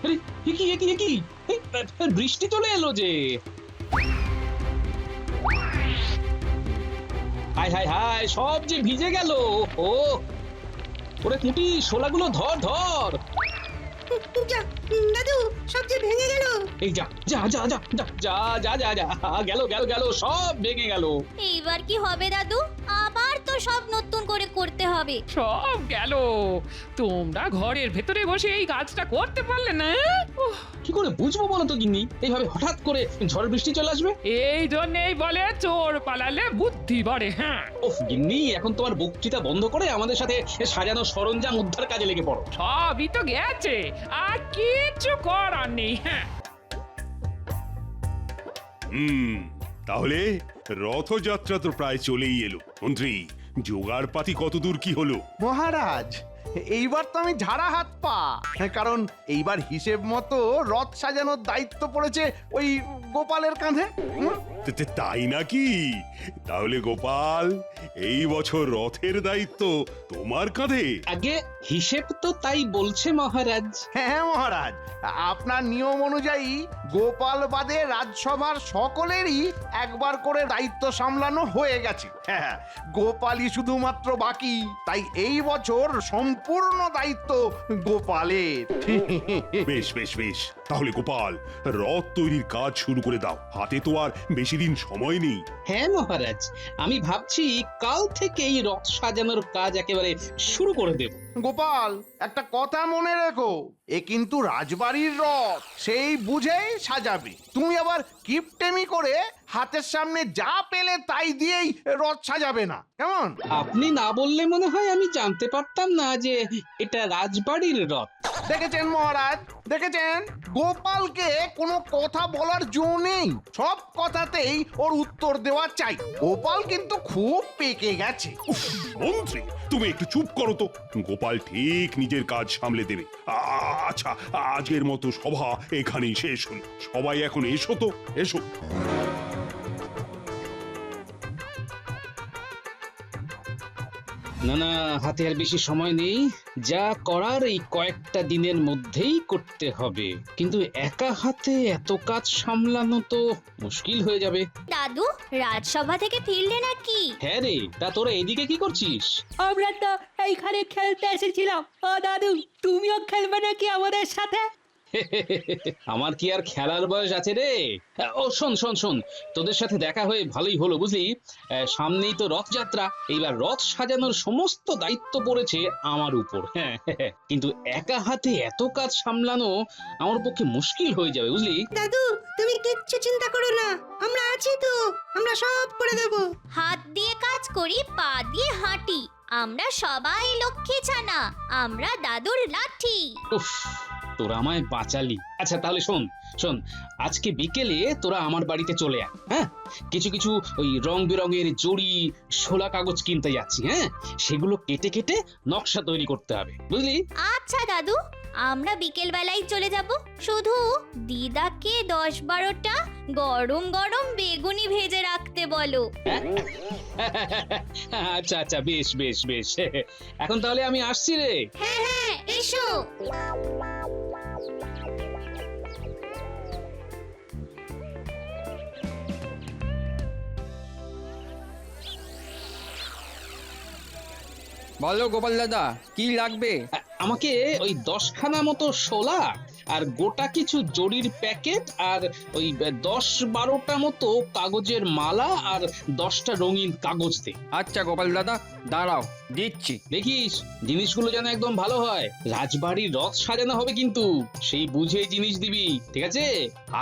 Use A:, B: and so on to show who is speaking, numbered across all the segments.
A: আরে এ কি এই, বৃষ্টি চলে এলো যে। হায় হায় হায়, সব যে ভিজে গেল। ও ওরে কুটি, শোলাগুলো ধর ধর।
B: যা, দাদু সব যে ভেঙে গেল।
A: এই যা যা যা যা যা যা যা যা যা, গেল গেল গেল, সব ভেঙে গেল।
C: এইবার কি হবে দাদু? আবার তো সব নতুন করে করতে হবে।
D: সব গেল। তোমরা ঘরের ভেতরে বসে এই কাজটা করতে পারলে না? উহ,
A: কি করে বুঝবো বলো তো গিন্নি, এইভাবে হঠাৎ করে ঝড় বৃষ্টি চলে আসবে?
D: এই জন্যই বলে চোর পালালে বুদ্ধি বাড়ে। হ্যাঁ,
A: ওফ গিন্নি, এখন তোমার বক্তৃতা বন্ধ করে আমাদের সাথে সাজানো সরঞ্জাম উদ্ধার কাজে লেগে পড়ো।
D: সবই তো গেছে, আর কিছু করার নেই। হ্যাঁ,
E: তাহলে রথযাত্রা তো প্রায় চলেই এলো। মন্ত্রী, জোগাড় পাতি কতদূর কি হলো?
F: মহারাজ, এইবার তো আমি ঝাড়া হাত পা, কারণ এইবার হিসেব মতো রথ সাজানোর দায়িত্ব পড়েছে ওই গোপালের কাঁধে।
E: তাই নাকি? তাহলে গোপাল, এই বছর রথের দায়িত্ব তোমার কাঁধে?
A: আগে হিসেব তো তাই বলছে মহারাজ।
F: হ্যাঁ মহারাজ, আপনার নিয়ম অনুযায়ী গোপাল বাদে রাজসভার সকলেরই একবার করে দায়িত্ব সামলানো হয়ে গেছে। হ্যাঁ, গোপালই শুধুমাত্র বাকি, তাই এই বছর সম্পূর্ণ দায়িত্ব গোপালের।
E: বেশ বেশ বেশ, তাহলে গোপাল, রথ তৈরির কাজ শুরু করে দাও। হাতে তো আর বেশি দিন সময় নেই।
A: হ্যাঁ মহারাজ, আমি ভাবছি কাল থেকেই রথ সাজানোর কাজ একেবারে শুরু করে দেব।
F: গোপাল, একটা কথা মনে রেখো, এ কিন্তু রাজবাড়ির রথ, সেই বুঝেই সাজাবে। তুমি আবার কিপটেমি করে হাতের সামনে যা পেলে তাই দিয়েই রথ সাজাবে না, কেমন?
A: আপনি না বললে মনে হয় আমি জানতে পারতাম না যে এটা রাজবাড়ির রথ।
F: দেখেছেন মহারাজ, দেখেছেন, গোপালকে কোনো কথা বলার জো নেই, সব কথাতেই ওর উত্তর দেওয়া চাই। গোপাল কিন্তু খুব পেকে গেছে।
E: উফ, মন্ত্রী, তুমি একটু চুপ করো তো। গোপাল ঠিক নিজের কাজ সামলে দেবে। আচ্ছা, আজকের মতো সভা এখানেই শেষ হল। সবাই এখন এসো তো, এসো।
A: না না, হাতে আর বেশি সময় নেই। যা করার এই কয়েকটা দিনের মধ্যেই করতে হবে, কিন্তু একা হাতে এত কাজ সামলানো তো মুশকিল হয়ে যাবে।
C: দাদু, রাজসভা থেকে ফিরলে নাকি?
A: হ্যাঁ রে, তা তোরা এদিকে কি করছিস?
B: আমরা তো এইখানে খেলতে এসেছিলাম। ও দাদু, তুমিও খেলবে নাকি আমাদের সাথে?
A: আমার কি আর খেলার বয়স আছে রে? ও শোন শোন শোন, তোদের সাথে দেখা হয়ে ভালোই হলো বুঝলি। সামনেই তো রথযাত্রা, এইবার রথ সাজানোর সমস্ত দায়িত্ব পড়েছে আমার উপর। হ্যাঁ, কিন্তু একা হাতে এত কাজ সামলানো আমার পক্ষে মুশকিল হয়ে যাবে বুঝলি।
B: দাদু, তুমি কিচ্ছু চিন্তা করো না, আমরা আছি তো, আমরা সব করে দেব।
C: হাত দিয়ে কাজ করি, পা দিয়ে হাঁটি, আমরা সবাই লক্ষ্মী ছানা, আমরা দাদুর লাঠি।
A: উফ, তোরা আমায় বাঁচালি। আচ্ছা তাহলে শোন শোন, আজকে বিকেলে তোরা আমার বাড়িতে চলে আয়। হ্যাঁ, কিছু কিছু ওই রং বেরঙের জড়ি, শোলা কাগজ কিনতে যাচ্ছি। হ্যাঁ, সেগুলো কেটে কেটে নকশা তৈরি করতে হবে বুঝলি।
C: আচ্ছা দাদু, আমরা বিকেল বেলায় চলে যাব। শুধু দিদাকে 10-12টা গরম গরম বেগুনি ভেজে রাখতে বলো।
A: আচ্ছা আচ্ছা, বেশ বেশ বেশ, এখন তাহলে আমি আসছি রে।
C: হ্যাঁ হ্যাঁ, এসো।
G: বলো গোপাল দাদা, কি লাগবে?
A: আমাকে ওই 10খানা মতো শোলা আর গোটা কিছু জরির প্যাকেট আর ওই 10-12টা মতো কাগজের মালা আর 10টা রঙিন কাগজ দে।
G: আচ্ছা গোপাল দাদা, দাঁড়াও, দিচ্ছি।
A: দেখিস জিনিসগুলো যেন একদম ভালো হয়। রাজবাড়ির রথ সাজানো হবে কিন্তু, সেই বুঝে জিনিস দিবি, ঠিক আছে?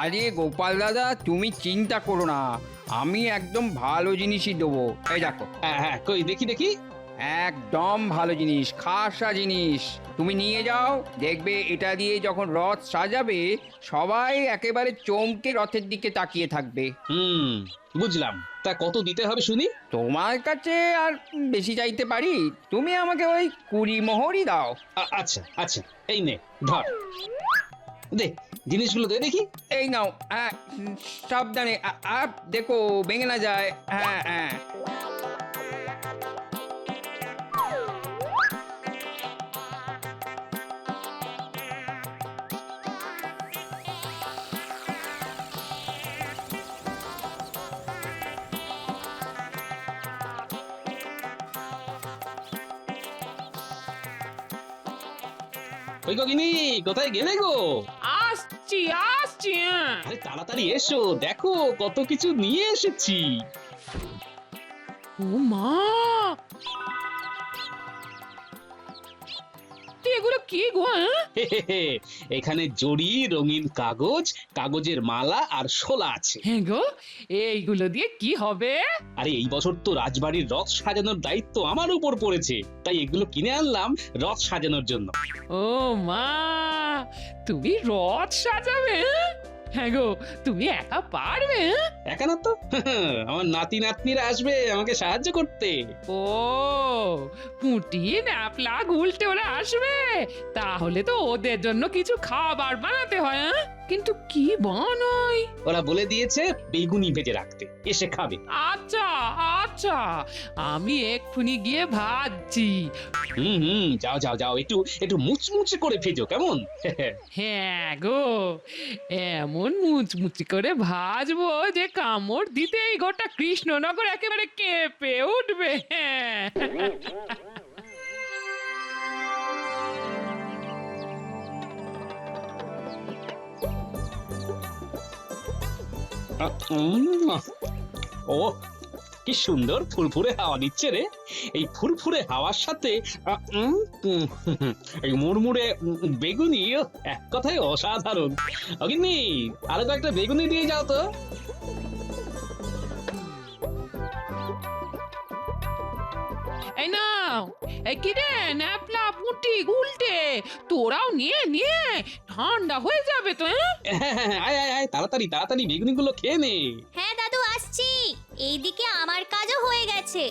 G: আরে গোপাল দাদা, তুমি চিন্তা করো না, আমি একদম ভালো জিনিসই দেবো। এই দেখো,
A: হ্যাঁ হ্যাঁ, কই দেখি দেখি।
G: একদম ভালো জিনিস, খাসা জিনিস। তুমি নিয়ে যাও, দেখবে এটা দিয়ে যখন রথ সাজাবে সবাই একেবারে চমকে রথের দিকে তাকিয়ে থাকবে।
A: বুঝলাম। তা কত দিতে হবে শুনি?
G: তোমার কাছে আর বেশি চাইতে পারি? তুমি আমাকে ওই 20 মোহরই দাও।
A: আচ্ছা আচ্ছা, এই নে ধর, দে জিনিসগুলো দে দেখি।
G: এই নাও। সাবধানে, আর দেখো ভেঙে না যায়। হ্যাঁ হ্যাঁ।
A: ওই গগিনি, কোথায় গেলে গো?
D: আসছি আসছি হ্যাঁ।
A: আরে তাড়াতাড়ি এসো, দেখো কত কিছু নিয়ে এসেছি।
D: ও মা, এগুলো কি গো হ্যাঁ?
A: এখানে জড়ি, রঙিন কাগজ, কাগজের মালা আর শোলা আছে।
D: হ্যাঁ গো, এইগুলো দিয়ে কি হবে?
A: আরে এই বছর তো রাজবাড়ির রথ সাজানোর দায়িত্ব আমার উপর পড়েছে, তাই এগুলো কিনে আনলাম রথ সাজানোর জন্য।
D: ও মা, তুমি রথ সাজাবে হ্যাঁ? হ্যাঁ গো, তুমি একা পারবে হ্যাঁ?
A: একা না তো, আমার নাতি নাতনিরা আসবে আমাকে সাহায্য করতে।
D: ও, পুঁটি ন্যাপলা উল্টে ওরা আসবে, তাহলে তো ওদের জন্য কিছু খাবার বানাতে হয় হ্যাঁ? কিন্তু কি বানাই?
A: ওরা বলে দিয়েছে বেগুনি ভেজে রাখতে, এসে খাবে।
D: আচ্ছা আচ্ছা, আমি এক্ষুনি গিয়ে ভাজছি।
A: যাও যাও যাও, একটু একটু মুচমুচে করে ভেজো, কেমন?
D: হ্যাঁ গো, এমন মুচমুচি করে ভাজবো যে কামড় দিতেই গোটা কৃষ্ণনগর একেবারে কেঁপে উঠবে হ্যাঁ।
A: ও কি সুন্দর ফুরফুরে হাওয়া দিচ্ছে রে। এই ফুরফুরে হাওয়ার সাথে এই মুড়মুড়ে বেগুনি, এক কথায় অসাধারণ। অগিন্নি, আরো কয়েকটা বেগুনি দিয়ে যাও তো।
D: এই নাও, এই কি রে ন্যাপলা পুঁটি উল্টে, তোরাও নিয়ে নিয়ে ঠান্ডা হয়ে যাবে তো হ্যাঁ?
A: আয় আয় আয়, তাড়াতাড়ি তাড়াতাড়ি বেগুনিগুলো খেয়ে নে।
C: হ্যাঁ দাদু, আসছি। এইদিকে আমার কাজও হয়ে গেছে।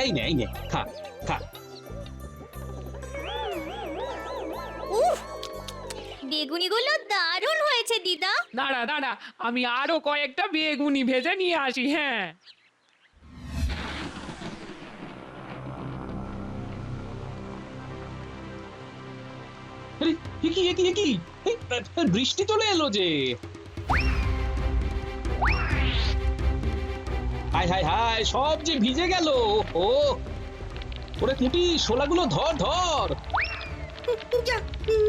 A: এই নে এই নে, খা খা।
C: উফ, বেগুনিগুলো দারুণ হয়েছে দিদা।
D: দাঁড়া দাঁড়া, আমি আরো কয়েকটা বেগুনি ভেজে নিয়ে আসি হ্যাঁ।
A: আরে একি একি একি, এই, বৃষ্টি চলে এলো যে। হায় হায় হায়, সব যে ভিজে গেল। ও ওরে কুটি, শোলাগুলো ধর ধর।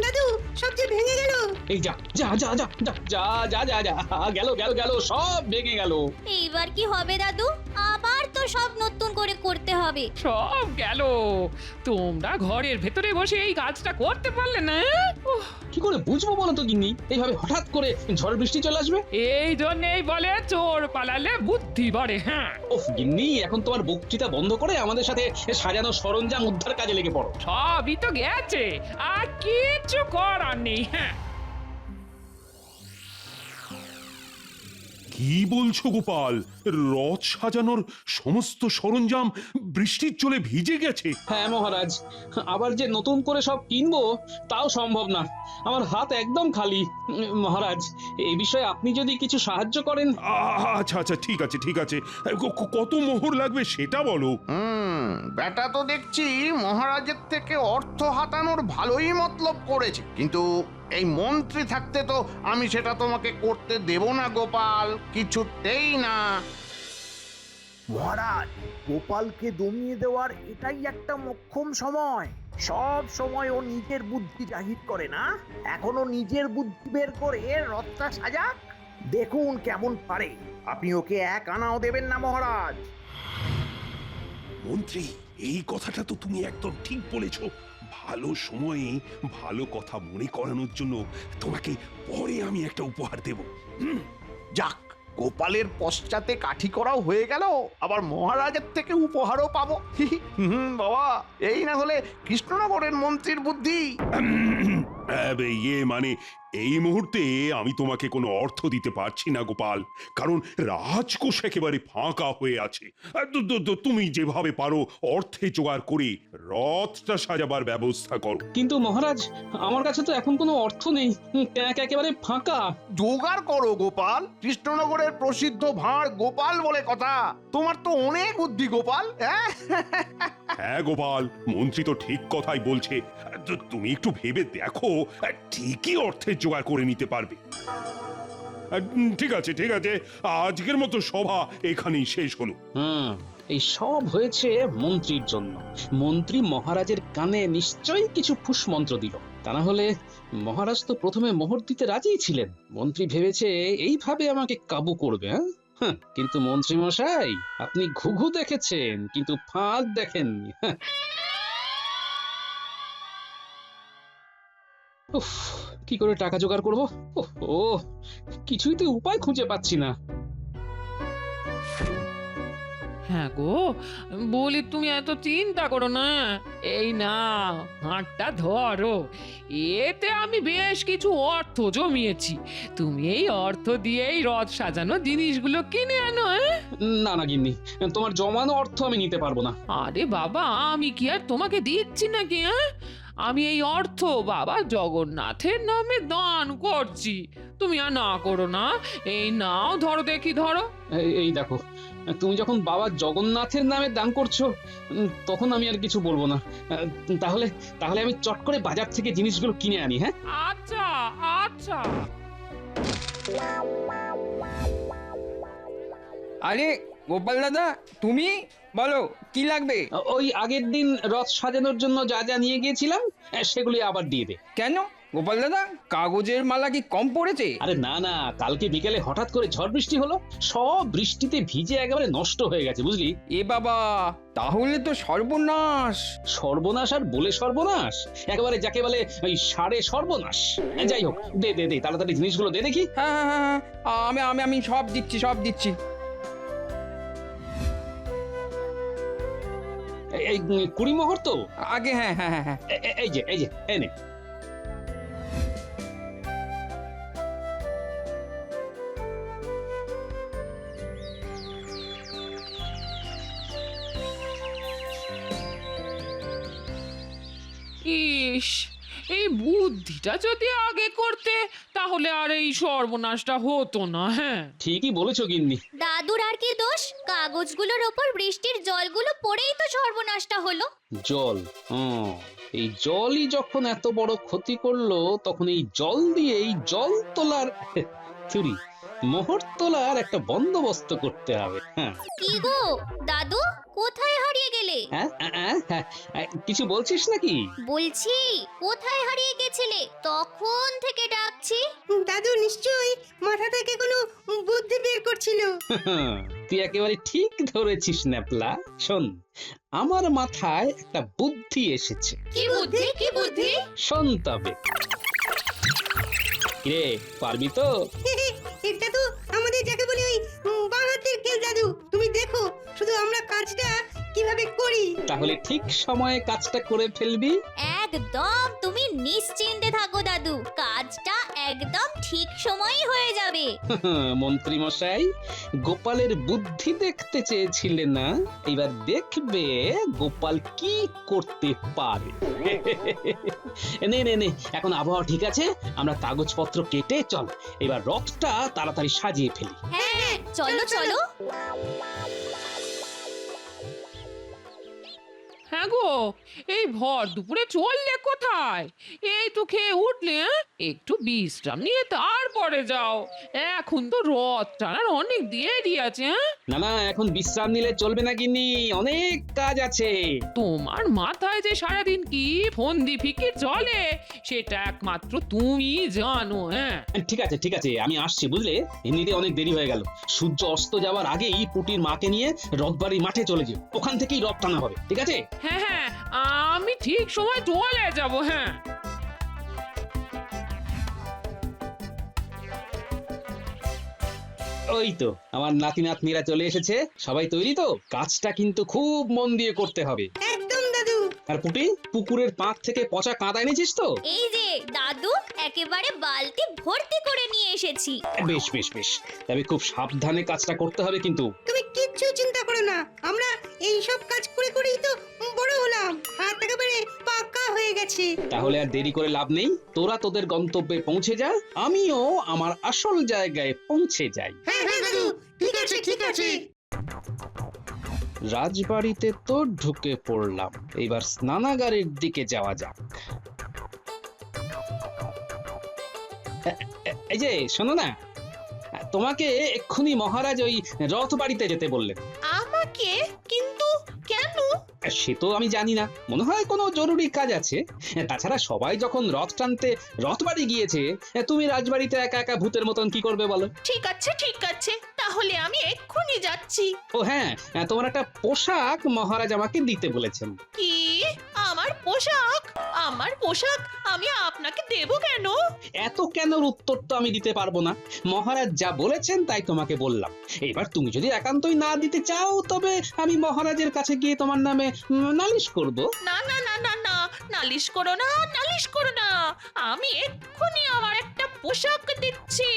B: দাদু, সব যে ভেঙে গেল।
A: এই যা যা যা যা যা যা যা যা যা, গেল গেল গেল, সব ভেঙে গেল।
C: এইবার কি হবে দাদু? আবার তো সব নতুন করে করতে হবে।
D: সব গেল, তোমরা ঘরের ভেতরে বসে এই কাজটা করতে পারলে না হ্যাঁ? উফ,
A: কি করে বুঝবো বলো তো গিন্নি, এইভাবে হঠাৎ করে ঝড় বৃষ্টি চলে আসবে?
D: এই জন্যই বলে চোর পালালে বুদ্ধি বাড়ে হ্যাঁ।
A: ওফ গিন্নি, এখন তোমার বক্তৃতা বন্ধ করে আমাদের সাথে সাজানো সরঞ্জাম উদ্ধার কাজে লেগে পড়ো।
D: সবই তো গেছে, আর কিছু করার নেই হ্যাঁ।
E: কি বলছো গোপাল? রথ সাজানোর সমস্ত সরঞ্জাম বৃষ্টির জলে ভিজে গেছে?
A: হ্যাঁ মহারাজ, আবার যে নতুন করে সব কিনবো তাও সম্ভব না, আমার হাত একদম খালি। মহারাজ, এই বিষয়ে আপনি যদি কিছু সাহায্য করেন।
E: আচ্ছা আচ্ছা, ঠিক আছে ঠিক আছে, কত মোহর লাগবে সেটা বলো।
F: বেটা তো দেখছি মহারাজের থেকে অর্থ হাতানোর ভালোই মতলব করেছে, কিন্তু এই মন্ত্রী থাকতে তো আমি সেটা তোমাকে করতে দেব না গোপাল, কিছুতেই না।
H: মহারাজ, গোপালকে দমিয়ে দেওয়ার এটাই একটা মোক্ষম সময়। সব সময় ও নিজের বুদ্ধি জাহির করে না, এখনো নিজের বুদ্ধি বের করে রথটা সাজাক, দেখুন কেমন পারে। আপনি ওকে এক আনাও দেবেন না মহারাজ।
E: মন্ত্রী, এই কথাটা তো তুমি একদম ঠিক বলেছ। ভালো সময়ে ভালো কথা মনে করানোর জন্য তোমাকে পরে আমি একটা উপহার দেব।
F: যাক, গোপালের পশ্চাতে কাঠি করাও হয়ে গেল, আবার মহারাজের থেকে উপহারও পাবো। বাবা, এই না হলে কৃষ্ণনগরের মন্ত্রীর বুদ্ধি।
E: ইয়ে মানে, এই মুহূর্তে আমি তোমাকে কোনো অর্থ দিতে পারছি না গোপাল, কারণ রাজকোষ একেবারে ফাঁকা হয়ে আছে। তুমি যেভাবে পারো অর্থে জোগাড় করে রথটা সাজাবার ব্যবস্থা করো।
A: কিন্তু মহারাজ, আমার কাছে তো এখন কোনো অর্থ নেই, একেবারে ফাঁকা।
F: জোগাড় করো গোপাল, কৃষ্ণনগরের প্রসিদ্ধ ভাঁড় গোপাল বলে কথা। তোমার তো অনেক বুদ্ধি গোপাল।
E: হ্যাঁ গোপাল, মন্ত্রী তো ঠিক কথাই বলছে। তুমি একটু ভেবে দেখো, ঠিকই অর্থের জোগাড় করে নিতে পারবে। ঠিক আছে ঠিক আছে, আজকের মতো সভা এখানেই শেষ হলো।
A: এই সব হয়েছে মন্ত্রীর জন্য। মন্ত্রী মহারাজের কানে নিশ্চয়ই কিছু ফুসমন্ত্র দিল, তা না হলে মহারাজ তো প্রথমে মোহর দিতে রাজি ছিলেন। মন্ত্রী ভেবেছে এইভাবে আমাকে কাবু করবে। হ্যাঁ, কিন্তু মন্ত্রী মশাই, আপনি ঘুঘু দেখেছেন কিন্তু ফাঁদ দেখেননি। উফ, কি করে টাকা জোগাড় করবো? ও কিছুই তো উপায় খুঁজে পাচ্ছি না।
D: হ্যাঁ গো, বলি তুমি এত চিন্তা করো না। এই না, হাতটা ধরো, এতে আমি বেশ কিছু অর্থ জমিয়েছি। তুমি এই অর্থ দিয়েই রথ সাজানো জিনিসগুলো কিনে আনো।
A: না না গিন্নি, তোমার জমানো অর্থ আমি নিতে পারবো না।
D: আরে বাবা, আমি কি আর তোমাকে দিচ্ছি নাকি? আমি এই অর্থ বাবা জগন্নাথের নামে দান করছি। তুমি আর না করো না। এই নাও, ধরো দেখি, ধরো।
A: এই দেখো, তুমি যখন বাবা জগন্নাথের নামে দান করছো, তখন আমি আর কিছু বলবো না। তাহলে তাহলে আমি চট করে বাজার থেকে জিনিসগুলো কিনে আনি। হ্যাঁ,
D: আচ্ছা আচ্ছা।
G: আরে গোপাল দাদা, তুমি বলো কি লাগবে?
A: ওই আগের দিন রথ সাজানোর জন্য যা যা নিয়ে গিয়েছিলাম সেগুলি আবার দিয়ে দে।
G: কেন গোপাল দাদা, কাগজের মালা কি কম পড়েছে?
A: আরে না না, কালকে বিকেলে হঠাৎ করে ঝড় বৃষ্টি হলো, সব বৃষ্টিতে ভিজে একেবারে নষ্ট হয়ে গেছে, বুঝলি?
G: এ বাবা, তাহলে তো সর্বনাশ।
A: সর্বনাশ আর বলে সর্বনাশ, একেবারে যাকে বলে ওই সাড়ে সর্বনাশ। যাই হোক, দে দে দে, তাড়াতাড়ি জিনিসগুলো দে দেখি।
G: হ্যাঁ হ্যাঁ হ্যাঁ, আমি আমি আমি সব দিচ্ছি, সব দিচ্ছি।
A: এই 20 মোহর তো?
G: আগে হ্যাঁ হ্যাঁ হ্যাঁ হ্যাঁ।
A: এই যে এই নে।
D: ইস, এই বুদ্ধিটা যদি আগে করতে, তাহলে আর এই সর্বনাশটা হতো না। হ্যাঁ,
A: ঠিকই বলেছো গিন্নি।
C: দাদুর আর কি দোষ? কাগজগুলোর ওপর বৃষ্টির জলগুলো পড়েই তো সর্বনাশটা হলো।
A: জল, এই জলই যখন এত বড় ক্ষতি করলো, তখন এই জল দিয়ে এই জল তোলার থুরি মোহর তোলার একটা বন্দোবস্ত করতে হবে। হ্যাঁ,
C: কি গো দাদু, কোথায় হারিয়ে গেলে?
A: কিছু বলছিস নাকি?
C: বলছি, কোথায় হারিয়ে গেছিলে? তখন থেকে ডাকছি।
B: দাদু নিশ্চয়ই মাথা থেকে কোনো বুদ্ধি বের করছিল।
A: তুই একেবারে ঠিক ধরেছিস ন্যাপলা। শোন, আমার মাথায় একটা বুদ্ধি এসেছে।
C: কি বুদ্ধি? কি বুদ্ধি?
A: শোন তবে। রে, পারবি তো?
B: এটা তো আমাদের যাকে বলি ওই বাঁ হাতের খেল দাদু। তুমি দেখো শুধু আমরা কাজটা কিভাবে করি।
A: তাহলে ঠিক সময়ে কাজটা করে ফেলবি।
C: একদম তুমি নিশ্চিন্তে থাকো দাদু, কাজটা একদম ঠিক সময়ই হয়ে যাবে।
A: মন্ত্রী মশাই, গোপালের বুদ্ধি দেখতে চেয়েছিলে না? এবার দেখবে গোপাল কি করতে পারে। নে নে নে, এখন আবহাওয়া ঠিক আছে, আমরা কাগজপত্র কেটে চল এবার রথটা তাড়াতাড়ি সাজিয়ে ফেলি।
C: হ্যাঁ, চলো চলো।
D: হ্যাঁ গো, এই ভর দুপুরে চললে কোথায়? এই তো খেয়ে উঠলে, একটু বিশ্রাম নিয়ে তারপরে যাও। এখন তো রথ টানার অনেক দেরি আছে।
A: না না, এখন বিশ্রাম নিলে চলবে না গিন্নি, অনেক কাজ আছে।
D: তোমার মাথায় যে সারাদিন কি ফন্দি ফিকির চলে, সেটা একমাত্র তুমি জানো। হ্যাঁ,
A: ঠিক আছে ঠিক আছে, আমি আসছি, বুঝলে? এমনিতে অনেক দেরি হয়ে গেল। সূর্য অস্ত যাওয়ার আগেই পুটির মাকে নিয়ে রথবাড়ির মাঠে চলে যাও, ওখান থেকেই রথ টানা হবে, ঠিক আছে?
D: হ্যাঁ হ্যাঁ, আমি ঠিক সময় চলে যাব। হ্যাঁ,
A: ওই তো আমার নাতি নাতনিরা চলে এসেছে। সবাই তৈরি তো? কাজটা কিন্তু খুব মন দিয়ে করতে হবে।
B: একদম দাদু।
A: আর পুটি, পুকুরের পাঁক থেকে পচা কাঁদা এনেছিস তো?
C: এই যে দাদু, একেবারে বালতি ভর্তি করে নিয়ে এসেছি।
A: বেশ বেশ বেশ, তবে খুব সাবধানে কাজটা করতে হবে কিন্তু।
B: তুমি কিচ্ছু চিন্তা করো না, আমরা এই সব কাজ করে করেই তো বড় হলাম। হাত একেবারে পাকা হয়ে গেছে।
A: তাহলে আর দেরি করে লাভ নেই, তোরা তোদের গন্তব্যে পৌঁছে যা, আমিও আমার আসল জায়গায় পৌঁছে যাই।
B: হ্যাঁ হ্যাঁ দাদু, ঠিক আছে ঠিক আছে।
A: রাজবাড়িতে তো ঢুকে পড়লাম, এবার স্নানাগারের দিকে যাওয়া যাক। এই যে শোনো না, তোমাকে এক্ষুনি মহারাজ ওই রথ বাড়িতে যেতে বললেন।
I: আমাকে? কিন্তু
A: সে তো আমি জানি না, মনে হয় কোনো জরুরি কাজ আছে। তাছাড়া সবাই যখন রথ টানতে রথবাড়ি গিয়েছে, তুমি রাজবাড়িতে একা একা ভূতের মতন কি করবে বলো?
I: ঠিক আছে তাহলে আমি এক্ষুনি যাচ্ছি।
A: ও হ্যাঁ, তোমার একটা পোশাক মহারাজ আমাকে দিতে বলেছেন।
I: কি? আমার পোশাক? আমার পোশাক আমি আপনাকে দেব কেন?
A: এত কেনর উত্তর তো আমি দিতে পারবো না। মহারাজ যা বলেছেন তাই তোমাকে বললাম। এবার তুমি যদি একান্তই না দিতে চাও, তবে আমি মহারাজের কাছে গিয়ে তোমার নামে নালিশ করব।
I: না না না না না, নালিশ করো না, নালিশ করো না। আমি এক্ষুনি আমার একটা পোশাক দিচ্ছি।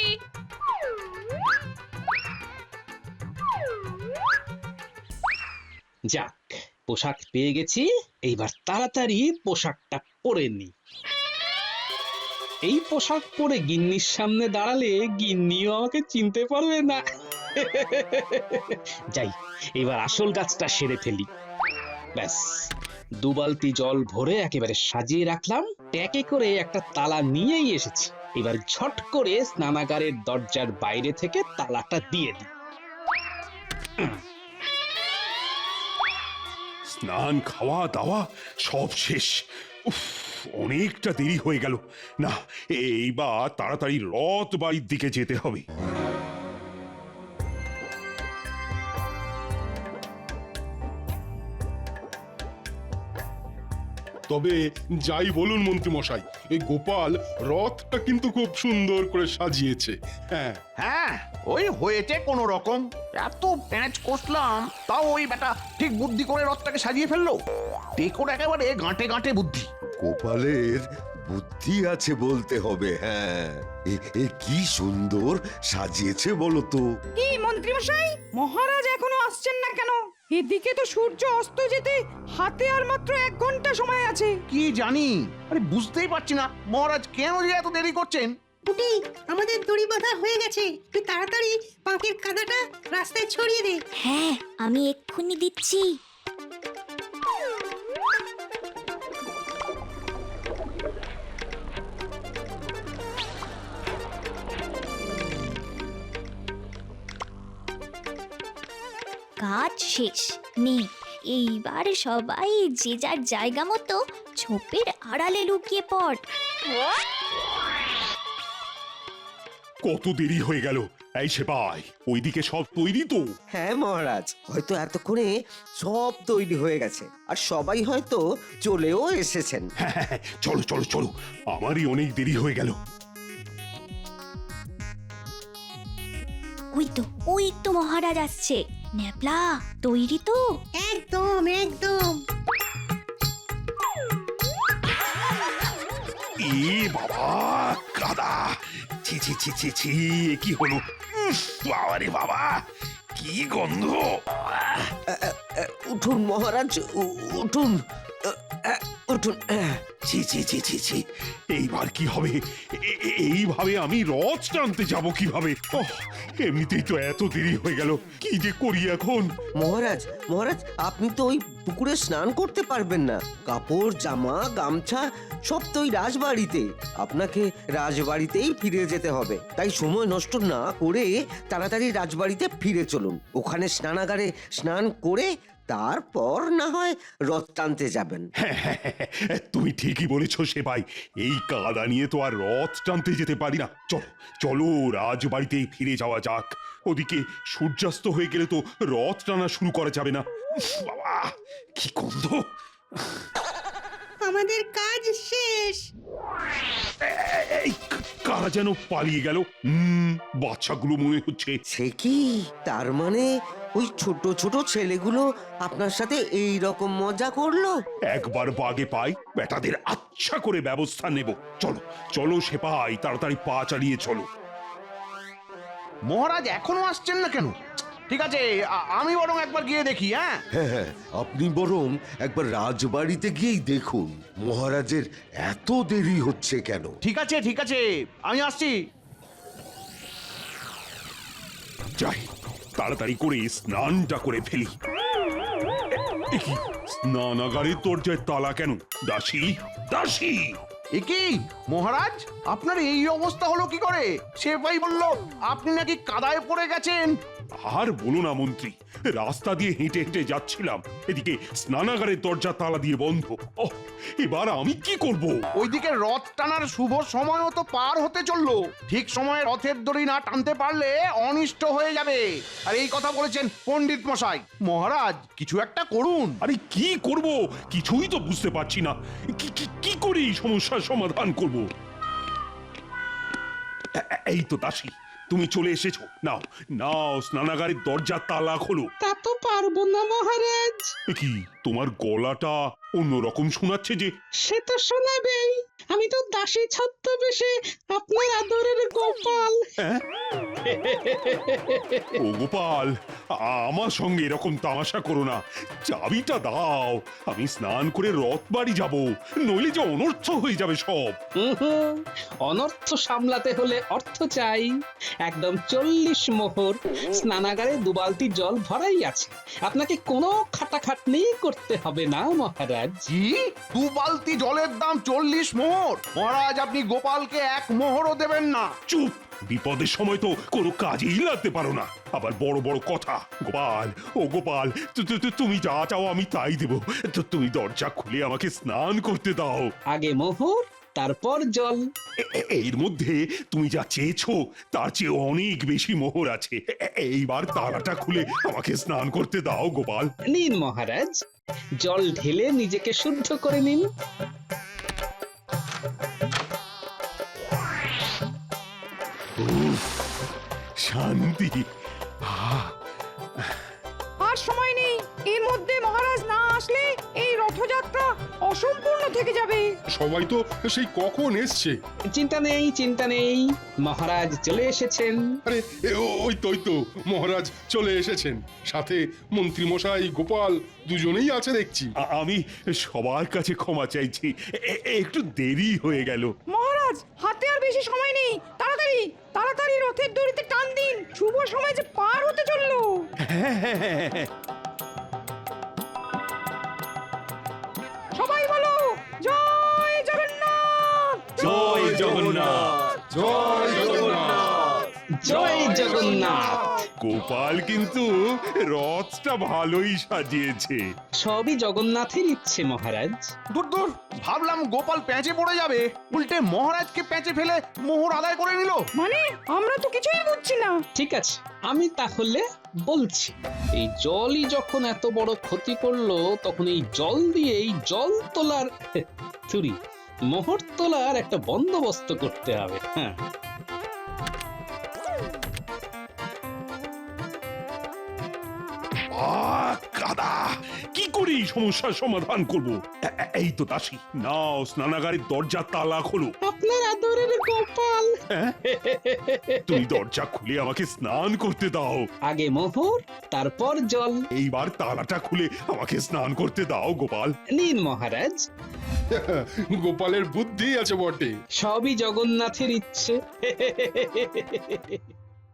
A: যাক, পোশাক পেয়ে গেছি। এইবার তাড়াতাড়ি পোশাকটা পরে নি। এই পোশাক পরে গিন্নির সামনে দাঁড়ালে গিন্নিও আমাকে চিনতে পারবে না। যাই, এবার আসল কাজটা সেরে ফেলি। ব্যাস, 2 বালতি জল ভরে একেবারে সাজিয়ে রাখলাম। ট্যাকে করে একটা তালা নিয়েই এসেছি। এবার ঝট করে স্নানাগারের দরজার বাইরে থেকে তালাটা দিয়ে দিই।
E: স্নান, খাওয়া দাওয়া সব শেষ। উফ, অনেকটা দেরি হয়ে গেল। না, এইবার তাড়াতাড়ি রথ বাড়ির দিকে যেতে হবে।
J: তবে যাই বলুন মন্ত্রী মশাই, এই গোপাল রথটা কিন্তু খুব সুন্দর করে সাজিয়েছে। হ্যাঁ,
F: হ্যাঁ, ওই হয়েছে কোনো রকম। এত প্যাঁচ কষলাম, তাও ওই বেটা ঠিক বুদ্ধি করে রথটাকে সাজিয়ে ফেললো। টেকোর একেবারে গাঁটে গাঁটে বুদ্ধি।
K: গোপালের বুদ্ধি আছে বলতে হবে। হ্যাঁ, এ কি সুন্দর সাজিয়েছে বলো তো।
B: কি মন্ত্রী মশাই, মহারাজ এখনো আসছেন না কেন? এদিকে তো সূর্য অস্ত যেতে হাতে আর মাত্র 1 ঘন্টা সময় আছে।
F: কি জানি, আরে বুঝতেই পারছি না মহারাজ কেন যে এত দেরি করছেন।
B: পুটি, আমাদের দড়ি বাঁধা হয়ে গেছে। তুই তাড়াতাড়ি পাঁকের কাদাটা রাস্তায় ছড়িয়ে দে।
C: হ্যাঁ, আমি এক্ষুনি দিচ্ছি। কাজ শেষ। নে, এইবার সবাই যে যার জায়গা মতো ঝোপের আড়ালে লুকিয়ে পড়।
E: কত দেরি হয়ে গেল। এই সেপাই, ওইদিকে সব তৈরি তো?
L: হ্যাঁ মহারাজ, হয়তো এতক্ষণে সব তৈরি হয়ে গেছে আর সবাই হয়তো চলেও এসেছেন।
E: হ্যাঁ হ্যাঁ হ্যাঁ, চলো চলো চলো, আমারই অনেক দেরি হয়ে গেল।
C: ওই তো মহারাজ আসছে। ন্যাপলা, তৈরি তো?
B: একদম একদম।
E: এ বাবা, কাদা! ছি ছি ছি ছি ছি, এ কি হলো? বাবা রে বাবা, কি গন্ধ!
L: উঠুন মহারাজ, উঠুন, উঠুন।
E: ছি ছি ছি ছি ছি, এইবার কি হবে? এইভাবে আমি রথ টানতে যাব কিভাবে? ওহ, এমনিতেই তো এত দেরি হয়ে গেল, কি যে করি এখন?
L: মহারাজ, মহারাজ, আপনি তো ওই পুকুরে স্নান করতে পারবেন না। কাপড়, জামা, গামছা সব তো ওই রাজবাড়িতে। আপনাকে রাজবাড়িতেই ফিরে যেতে হবে। তাই সময় নষ্ট না করে তাড়াতাড়ি রাজবাড়িতে ফিরে চলুন। ওখানে স্নানাগারে স্নান করে তারপর না হয় রথ টানতে যাবেন।
E: তুমি ঠিকই বলেছো সেপাই, এই কাদা নিয়ে তো আর রথ টানতে যেতে পারি না। চলো চলো, রাজবাড়িতেই ফিরে যাওয়া যাক। ওদিকে সূর্যাস্ত হয়ে গেলে তো রথ টানা শুরু করা যাবে না। উফ, বাবা, কি গন্ধ!
B: আমাদের কাজ শেষ।
E: এই কারা যেন পালিয়ে গেল। বাচ্চাগুলো মনে হচ্ছে।
L: সে কি, তার মানে ওই ছোট ছোট ছেলেগুলো আপনার সাথে এই রকম মজা করলো?
E: একবার বাগে পাই, বেটাদের আচ্ছা করে ব্যবস্থা নেব। চলো চলো সেপাই, তাড়াতাড়ি পা চালিয়ে চলো।
F: মহারাজ এখনো আসছেন না কেন? ঠিক আছে, আমি বরং একবার গিয়ে দেখি। হ্যাঁ
K: হ্যাঁ হ্যাঁ, আপনি বরং একবার রাজবাড়িতে গিয়েই দেখুন মহারাজের এত দেরি হচ্ছে কেন।
F: ঠিক আছে ঠিক আছে, আমি আসছি।
E: যাই, তাড়াতাড়ি করে স্নানটা করে ফেলি। এ কি, স্নানাগারের দরজায় তালা কেন? দাসী, দাসী!
F: এ কি মহারাজ, আপনার এই অবস্থা হলো কি করে? সেপাই বলল আপনি নাকি কাদায় পড়ে গেছেন।
E: আর বলো না মন্ত্রী, রাস্তা দিয়ে হেঁটে হেঁটে যাচ্ছিলাম, এদিকে স্নানাগারের দরজা তালা দিয়ে বন্ধ। ওহ, এবার আমি কি করব?
F: ওইদিকে রথ টানার শুভ সময়ও তো পার হতে চললো। ঠিক সময়ে রথের দড়ি না টানতে পারলে অনিষ্ট হয়ে যাবে। আর এই কথা বলেছেন পণ্ডিত মশাই। মহারাজ, কিছু একটা করুন।
E: আরে কি করব, কিছুই তো বুঝতে পারছি না। কি করি সমস্যার সমাধান করব? এই তো দাসী, তুমি চলে এসেছো। নাও নাও, স্নানাগারের দরজার তালা খোলো।
A: তা তো পারবো না মহারাজ।
E: কি তোমার গলাটা অন্যরকম শোনাচ্ছে যে?
A: সে তো শোনাবেই, আমি তো দাসী ছদ্মবেশে আপনার আদরের গোপাল।
E: হ্যাঁ? ও গোপাল, আমার সঙ্গে এরকম তামাশা করো না। চাবিটা দাও, আমি স্নান করে রথ বাড়ি যাব, নইলে যে অনর্থ হয়ে যাবে সব।
A: অনর্থ সামলাতে হলে অর্থ চাই। একদম 40 মোহর, স্নানাগারে 2 বালতি জল ভরাই আছে। আপনাকে কোনো খাটাখাটনি করতে হবে না মহারাজ।
F: কি? 2 বালতি জলের দাম 40 মোহর? মহারাজ, আপনি গোপালকে 1 মোহরও দেবেন না।
E: চুপ! বিপদের সময় তো কোনো কাজেই লাগতে পারো না, আবার বড় বড় কথা। গোপাল, ও গোপাল, তুমি যা চাও আমি তাই দেব। তুমি দরজা খুলে আমাকে স্নান করতে দাও।
A: আগে মোহর, তারপর জল।
E: এর মধ্যে তুমি যা চেয়েছো তার চেয়ে অনেক বেশি মোহর আছে। এইবার তালাটা খুলে আমাকে স্নান করতে দাও গোপাল।
A: নিন মহারাজ, জল ঢেলে নিজেকে শুদ্ধ করে নিন।
E: উফ, শান্তি।
M: আর সময় নেই, এর মধ্যে মহারাজ না আসলে এই রথযাত্রা অসম্পূর্ণ থেকে যাবে।
J: সবাই তো সেই কখন এসছে।
A: চিন্তা নেই, চিন্তা নেই, মহারাজ চলে এসেছেন।
J: আরে ওই তো মহারাজ চলে এসেছেন, সাথে মন্ত্রী মশাই, গোপাল দুজনেই আছে দেখছি।
E: আমি সবার কাছে ক্ষমা চাইছি, একটু দেরি হয়ে গেল।
M: মহারাজ, হাতে আর বেশি সময় নেই, তাড়াতাড়ি তাড়াতাড়ি রথের দড়িতে টান দিন, শুভ সময় যে পার হতে চললো। সবাই বলো, জয় জগন্নাথ,
E: জয় জগন্নাথ,
J: জয় জগন্নাথ,
A: জয় জগন্নাথ।
E: গোপাল কিন্তু রথটা ভালোই সাজিয়েছে।
A: সবই জগন্নাথের ইচ্ছে মহারাজ।
F: দূর দূর, ভাবলাম গোপাল প্যাঁচে পড়ে যাবে, উল্টে মহারাজকে প্যাঁচে ফেলে মোহর আদায় করে নিল।
M: মানে আমরা তো কিছুই বুঝছি না।
A: ঠিক আছে, আমি তাহলে বলছি। এই জলই যখন এত বড় ক্ষতি করলো, তখন এই জল দিয়েই জল তোলার মোহর তোলার একটা বন্দোবস্ত করতে হবে। হ্যাঁ,
E: কাদা, কি করি সমস্যার সমাধান করব? এই তো দাসী, নাও স্নানাগারের দরজা তালা খোলো।
A: আপনার আদরের গোপাল।
E: তুমি দরজা খুলে আমাকে স্নান করতে দাও।
A: আগে মোহর, তারপর জল।
E: এইবার তালাটা খুলে আমাকে স্নান করতে দাও গোপাল।
A: নিন মহারাজ,
J: গোপালের বুদ্ধি আছে বটে।
A: সবই জগন্নাথের ইচ্ছে।